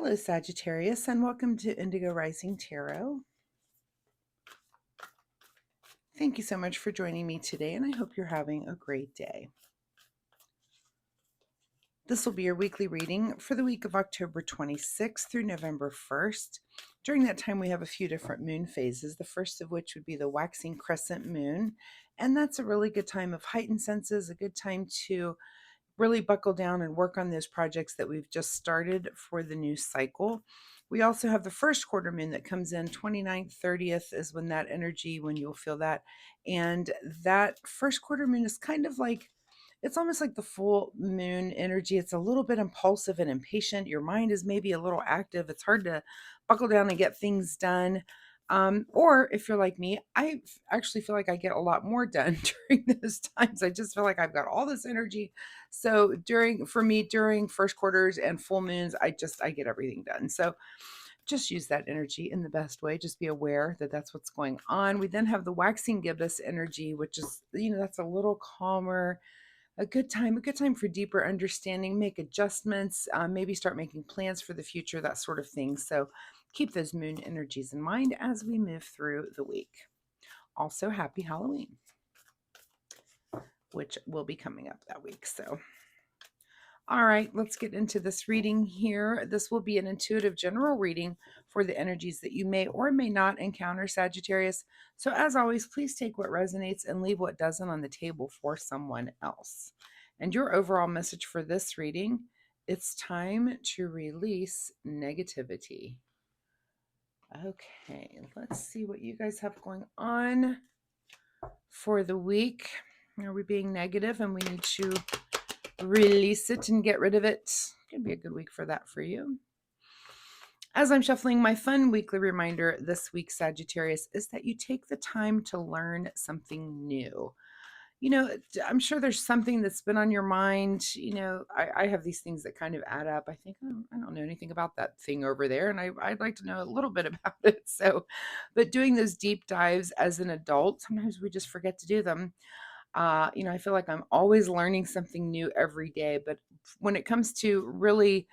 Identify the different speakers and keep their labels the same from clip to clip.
Speaker 1: Hello, Sagittarius, and welcome to Indigo Rising Tarot. Thank you so much for joining me today, and I hope you're having a great day. This will be your weekly reading for the week of October 26th through November 1st. During that time, we have a few different moon phases, the first of which would be the waxing crescent moon, and that's a really good time of heightened senses, a good time to really buckle down and work on those projects that we've just started for the new cycle. We also have the first quarter moon that comes in 29th, 30th is when that energy, when you'll feel that. And that first quarter moon is kind of like, it's almost like the full moon energy. It's a little bit impulsive and impatient. Your mind is maybe a little active. It's hard to buckle down and get things done. Or if you're like me, actually feel like I get a lot more done during those times. I just feel like I've got all this energy. So for me, during first quarters and full moons, I get everything done. So just use that energy in the best way. Just be aware that that's what's going on. We then have the waxing gibbous energy, which is, that's a little calmer, a good time for deeper understanding, make adjustments, maybe start making plans for the future, that sort of thing. So keep those moon energies in mind as we move through the week. Also, happy Halloween, which will be coming up that week. So all right, let's get into this reading here. This will be an intuitive general reading for the energies that you may or may not encounter, Sagittarius. So, as always, please take what resonates and leave what doesn't on the table for someone else. And your overall message for this reading, it's time to release negativity. Okay, let's see what you guys have going on for the week. Are we being negative and we need to release it and get rid of it? Could be a good week for that for you. As I'm shuffling, my fun weekly reminder this week, Sagittarius, is that you take the time to learn something new. I'm sure there's something that's been on your mind. I have these things that kind of add up. I think, oh, I don't know anything about that thing over there, and I'd like to know a little bit about it. So, but doing those deep dives as an adult, sometimes we just forget to do them. I feel like I'm always learning something new every day. But when it comes to really,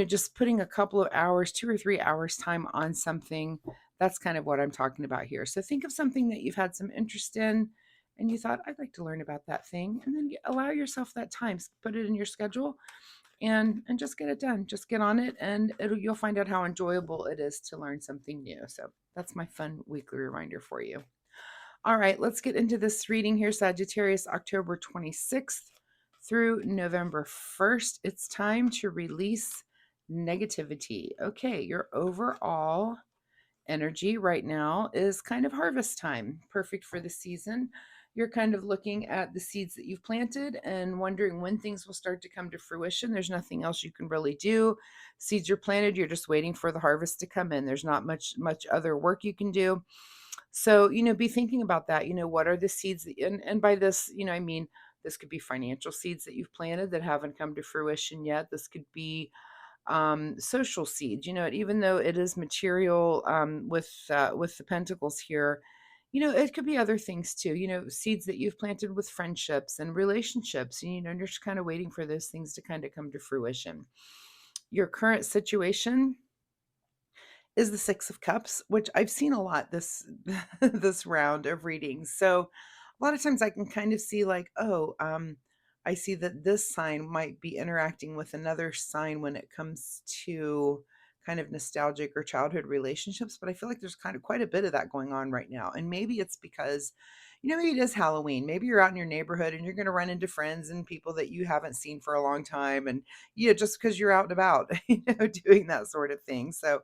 Speaker 1: just putting a couple of hours, 2 or 3 hours time on something, that's kind of what I'm talking about here. So think of something that you've had some interest in and you thought, I'd like to learn about that thing. And then allow yourself that time, put it in your schedule and just get it done. Just get on it and you'll find out how enjoyable it is to learn something new. So that's my fun weekly reminder for you. All right, let's get into this reading here, Sagittarius, October 26th through November 1st. It's time to release negativity. Okay, your overall energy right now is kind of harvest time, perfect for the season. You're kind of looking at the seeds that you've planted and wondering when things will start to come to fruition. There's nothing else you can really do. Seeds are planted, you're just waiting for the harvest to come in. There's not much other work you can do. So, be thinking about that. What are the seeds and by this, I mean, this could be financial seeds that you've planted that haven't come to fruition yet. This could be social seeds, even though it is material with the pentacles here, it could be other things too, seeds that you've planted with friendships and relationships, and, and you're just kind of waiting for those things to kind of come to fruition. Your current situation is the Six of Cups, which I've seen a lot this this round of readings. So a lot of times I can kind of see like, oh, I see that this sign might be interacting with another sign when it comes to kind of nostalgic or childhood relationships. But I feel like there's kind of quite a bit of that going on right now. And maybe it's because, maybe it is Halloween. Maybe you're out in your neighborhood and you're going to run into friends and people that you haven't seen for a long time. And, just because you're out and about, doing that sort of thing. So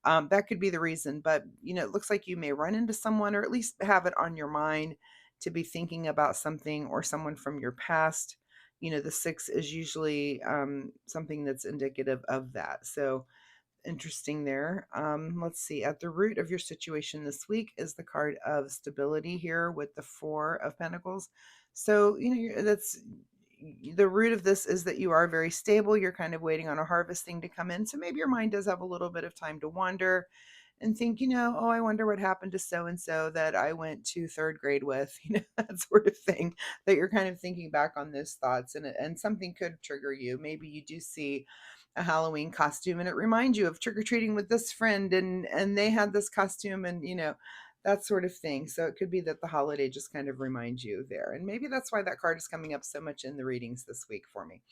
Speaker 1: that could be the reason. But, it looks like you may run into someone or at least have it on your mind to be thinking about something or someone from your past. The six is usually something that's indicative of that. So interesting there. Let's see. At the root of your situation this week is the card of stability here with the Four of Pentacles. So, that's the root of this is that you are very stable. You're kind of waiting on a harvesting to come in. So maybe your mind does have a little bit of time to wander and think, oh, I wonder what happened to so and so that I went to third grade with, that sort of thing, that you're kind of thinking back on those thoughts, and something could trigger you. Maybe you do see a Halloween costume and it reminds you of trick-or-treating with this friend and they had this costume and that sort of thing. So it could be that the holiday just kind of reminds you there. And maybe that's why that card is coming up so much in the readings this week for me.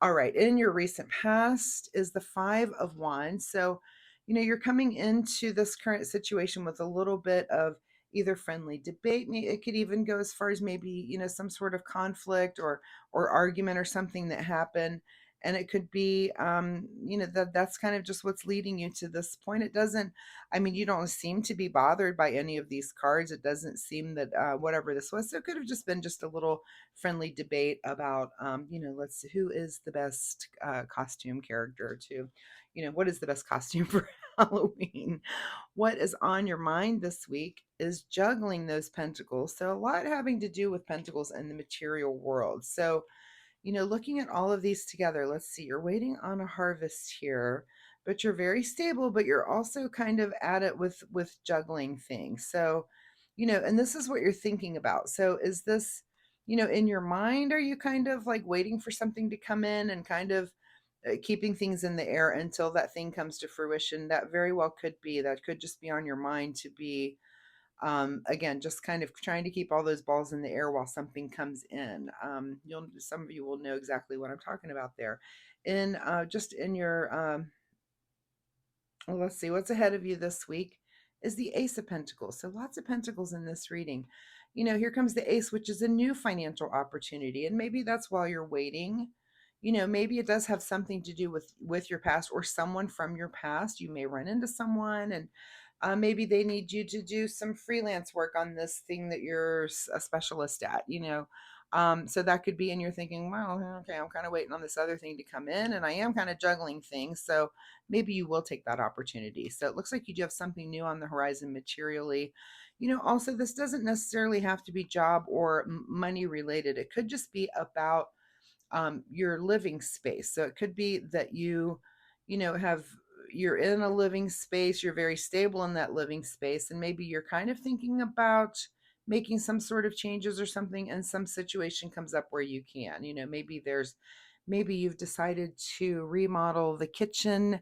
Speaker 1: All right, in your recent past is the Five of Wands. So, you're coming into this current situation with a little bit of either friendly debate. It could even go as far as maybe, some sort of conflict or argument or something that happened. And it could be, that's kind of just what's leading you to this point. It doesn't, I mean, you don't seem to be bothered by any of these cards. It doesn't seem that whatever this was, so it could have just been just a little friendly debate about, let's see, who is the best costume character to, what is the best costume for Halloween? What is on your mind this week is juggling those pentacles. So a lot having to do with pentacles in the material world. So, looking at all of these together, let's see, you're waiting on a harvest here, but you're very stable, but you're also kind of at it with juggling things. So, and this is what you're thinking about. So is this, in your mind, are you kind of like waiting for something to come in and kind of keeping things in the air until that thing comes to fruition? That very well could be. That could just be on your mind to be again, just kind of trying to keep all those balls in the air while something comes in. Some of you will know exactly what I'm talking about there. In just in your well, let's see, what's ahead of you this week is the Ace of Pentacles. So lots of pentacles in this reading. Here comes the Ace, which is a new financial opportunity, and maybe that's while you're waiting. Maybe it does have something to do with your past or someone from your past. You may run into someone and maybe they need you to do some freelance work on this thing that you're a specialist at, so that could be, and you're thinking, well, okay, I'm kind of waiting on this other thing to come in and I am kind of juggling things. So maybe you will take that opportunity. So it looks like you do have something new on the horizon materially. Also, this doesn't necessarily have to be job or money related. It could just be about your living space. So it could be that you're in a living space, you're very stable in that living space, and maybe you're kind of thinking about making some sort of changes or something, and some situation comes up where you can. Maybe you've decided to remodel the kitchen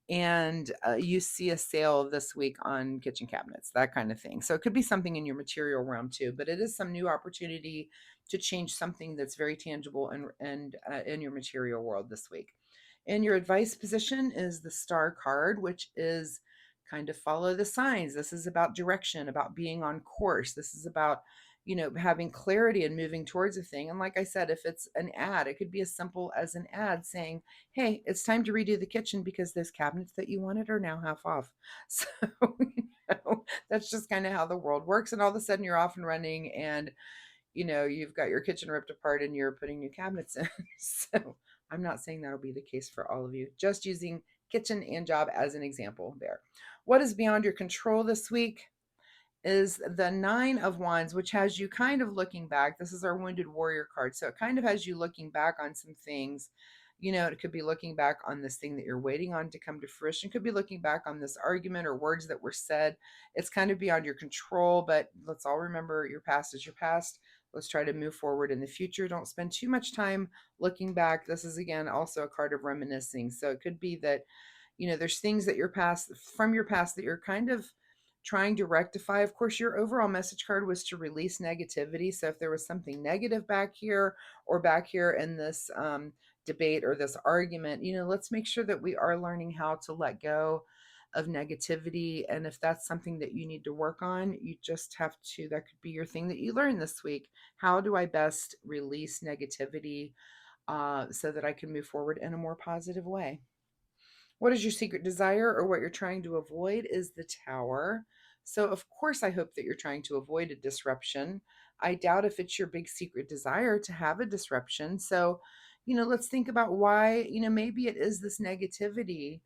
Speaker 1: and you see a sale this week on kitchen cabinets, that kind of thing. So it could be something in your material realm too, but it is some new opportunity to change something that's very tangible and in your material world this week. And your advice position is the Star card, which is kind of follow the signs. This is about direction, about being on course. This is about, having clarity and moving towards a thing. And like I said, if it's an ad, it could be as simple as an ad saying, hey, it's time to redo the kitchen because those cabinets that you wanted are now half off. So, that's just kind of how the world works. And all of a sudden you're off and running and you've got your kitchen ripped apart and you're putting new cabinets in. So I'm not saying that'll be the case for all of you, just using kitchen and job as an example there. What is beyond your control this week is the Nine of Wands, which has you kind of looking back. This is our Wounded Warrior card. So it kind of has you looking back on some things. It could be looking back on this thing that you're waiting on to come to fruition. It could be looking back on this argument or words that were said. It's kind of beyond your control, but let's all remember your past is your past. Let's try to move forward in the future. Don't spend too much time looking back. This is, again, also a card of reminiscing. So it could be that, there's things that from your past that you're kind of trying to rectify. Of course, your overall message card was to release negativity. So if there was something negative back here or back here in this debate or this argument, let's make sure that we are learning how to let go of negativity. And if that's something that you need to work on, you just have to, that could be your thing that you learn this week. How do I best release negativity so that I can move forward in a more positive way? What is your secret desire or what you're trying to avoid is the Tower. So, of course, I hope that you're trying to avoid a disruption. I doubt if it's your big secret desire to have a disruption. So, let's think about why, maybe it is this negativity.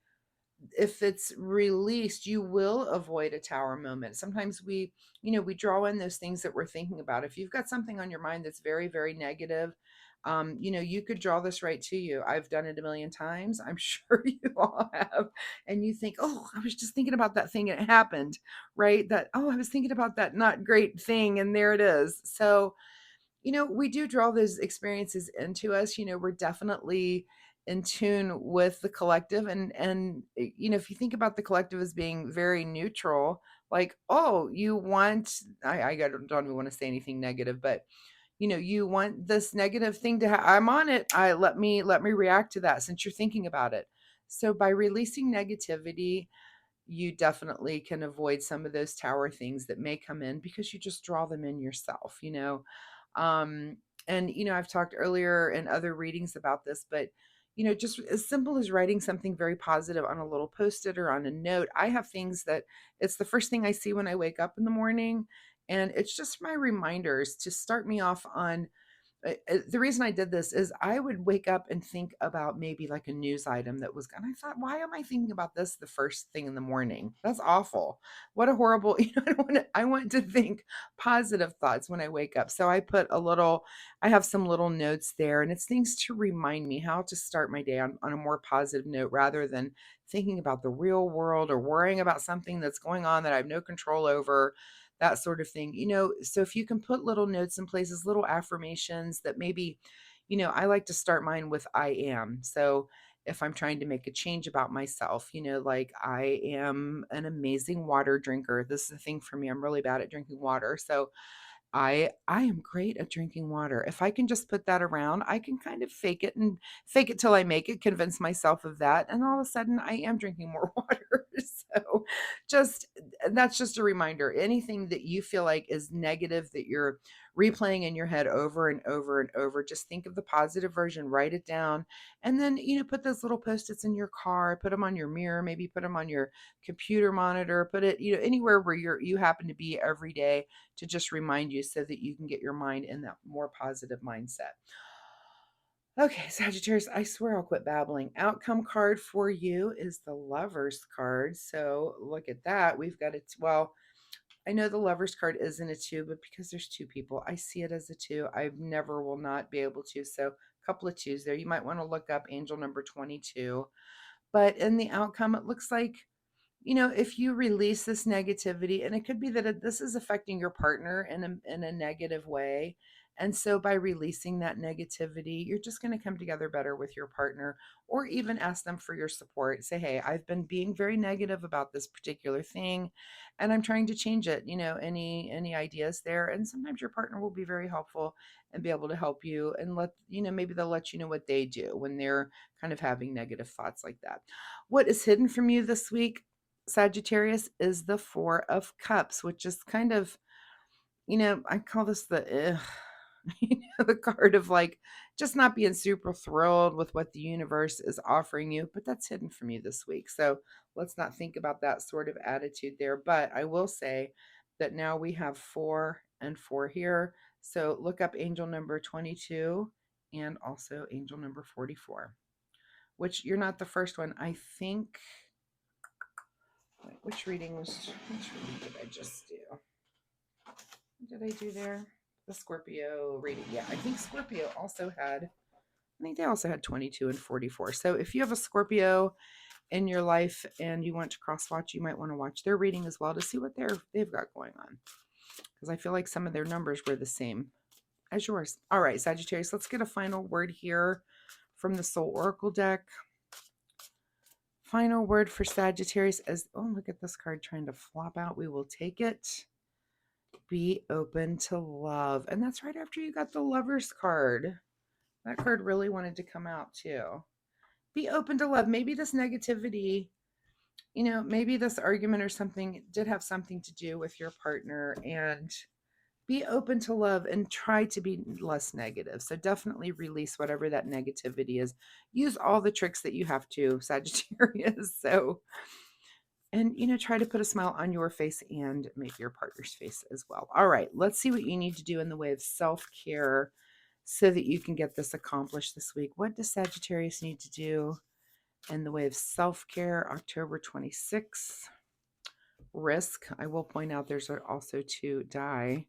Speaker 1: If it's released, you will avoid a tower moment. Sometimes we draw in those things that we're thinking about. If you've got something on your mind that's very, very negative, you could draw this right to you. I've done it a million times. I'm sure you all have. And you think, oh, I was just thinking about that thing and it happened, right? I was thinking about that not great thing and there it is. So, we do draw those experiences into us. We're definitely in tune with the collective. And if you think about the collective as being very neutral, like, oh, you want, don't even want to say anything negative, but you want this negative thing to I'm on it. Let me react to that since you're thinking about it. So by releasing negativity, you definitely can avoid some of those tower things that may come in because you just draw them in yourself. um and I've talked earlier in other readings about this, but just as simple as writing something very positive on a little post-it or on a note. I have things that it's the first thing I see when I wake up in the morning, and it's just my reminders to start me off on the reason I did this is I would wake up and think about maybe like a news item that was, and I thought, why am I thinking about this the first thing in the morning? That's awful. What a horrible, I want to think positive thoughts when I wake up. So I have some little notes there, and it's things to remind me how to start my day on a more positive note rather than thinking about the real world or worrying about something that's going on that I have no control over, that sort of thing. So if you can put little notes in places, little affirmations that maybe, I like to start mine with I am. So if I'm trying to make a change about myself, like I am an amazing water drinker. This is a thing for me. I'm really bad at drinking water. So I am great at drinking water. If I can just put that around, I can kind of fake it till I make it, convince myself of that, and all of a sudden I am drinking more water. So just that's just a reminder. Anything that you feel like is negative that you're replaying in your head over and over and over, just think of the positive version, write it down, and then put those little post-its in your car, put them on your mirror, maybe put them on your computer monitor, put it anywhere where you happen to be every day to just remind you so that you can get your mind in that more positive mindset. Okay, Sagittarius, I swear I'll quit babbling. Outcome card for you is the Lovers card. So look at that. We've got it. Well, I know the Lovers card isn't a two, but because there's two people, I see it as a two. I never will not be able to. So a couple of twos there. You might want to look up angel number 22. But in the outcome, it looks like if you release this negativity, and it could be that this is affecting your partner in a negative way. And so by releasing that negativity, you're just going to come together better with your partner, or even ask them for your support. Say, hey, I've been being very negative about this particular thing and I'm trying to change it. Any ideas there? And sometimes your partner will be very helpful and be able to help you, and maybe they'll let you know what they do when they're kind of having negative thoughts like that. What is hidden from you this week, Sagittarius, is the Four of Cups, which is kind of, I call this the card of like just not being super thrilled with what the universe is offering you, but that's hidden from you this week. So let's not think about that sort of attitude there. But I will say that now we have 4 and 4 here. So look up angel number 22 and also angel number 44, which you're not the first one. I think. Which reading did I just do? What did I do there? The Scorpio reading. Yeah, I think Scorpio also had, I think they also had 22 and 44. So if you have a Scorpio in your life and you want to cross watch, you might want to watch their reading as well to see what they've got going on. Because I feel like some of their numbers were the same as yours. All right, Sagittarius, let's get a final word here from the Soul Oracle deck. Final word for Sagittarius is, oh, look at this card trying to flop out. We will take it. Be open to love. And that's right after you got the Lovers card. That card really wanted to come out too. Be open to love. Maybe this negativity, maybe this argument or something did have something to do with your partner, and be open to love and try to be less negative. So definitely release whatever that negativity is. Use all the tricks that you have to, Sagittarius. So, and try to put a smile on your face and make your partner's face as well. All right, let's see what you need to do in the way of self-care so that you can get this accomplished this week. What does Sagittarius need to do in the way of self-care? October 26th. Risk. I will point out there's also 2 die.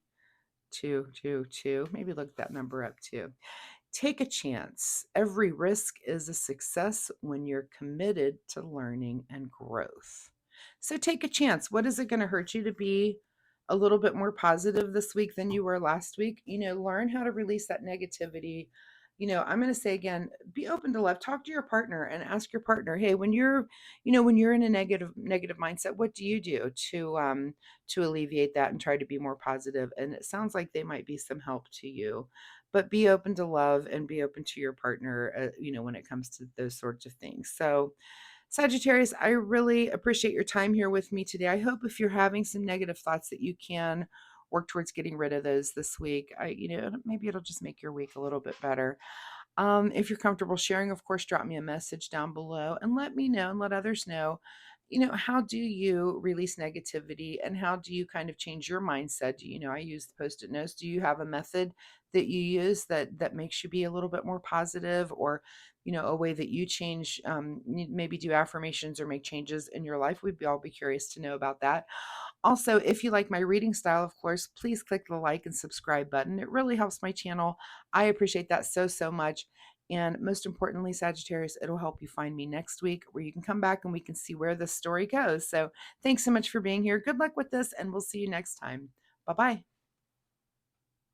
Speaker 1: 2, 2, 2. Maybe look that number up too. Take a chance. Every risk is a success when you're committed to learning and growth. So take a chance. What is it going to hurt you to be a little bit more positive this week than you were last week? Learn how to release that negativity. I'm going to say again, be open to love. Talk to your partner and ask your partner, hey, when you're in a negative mindset, what do you do to alleviate that and try to be more positive? And it sounds like they might be some help to you. But be open to love and be open to your partner, when it comes to those sorts of things. So, Sagittarius, I really appreciate your time here with me today. I hope if you're having some negative thoughts that you can work towards getting rid of those this week. Maybe it'll just make your week a little bit better. If you're comfortable sharing, of course, drop me a message down below and let me know and let others know, how do you release negativity and how do you kind of change your mindset? I use the post-it notes. Do you have a method that you use that makes you be a little bit more positive, or, a way that you change, maybe do affirmations or make changes in your life? We'd all be curious to know about that. Also, if you like my reading style, of course, please click the like and subscribe button. It really helps my channel. I appreciate that so, so much. And most importantly, Sagittarius, it'll help you find me next week where you can come back and we can see where this story goes. So thanks so much for being here. Good luck with this, and we'll see you next time. Bye bye.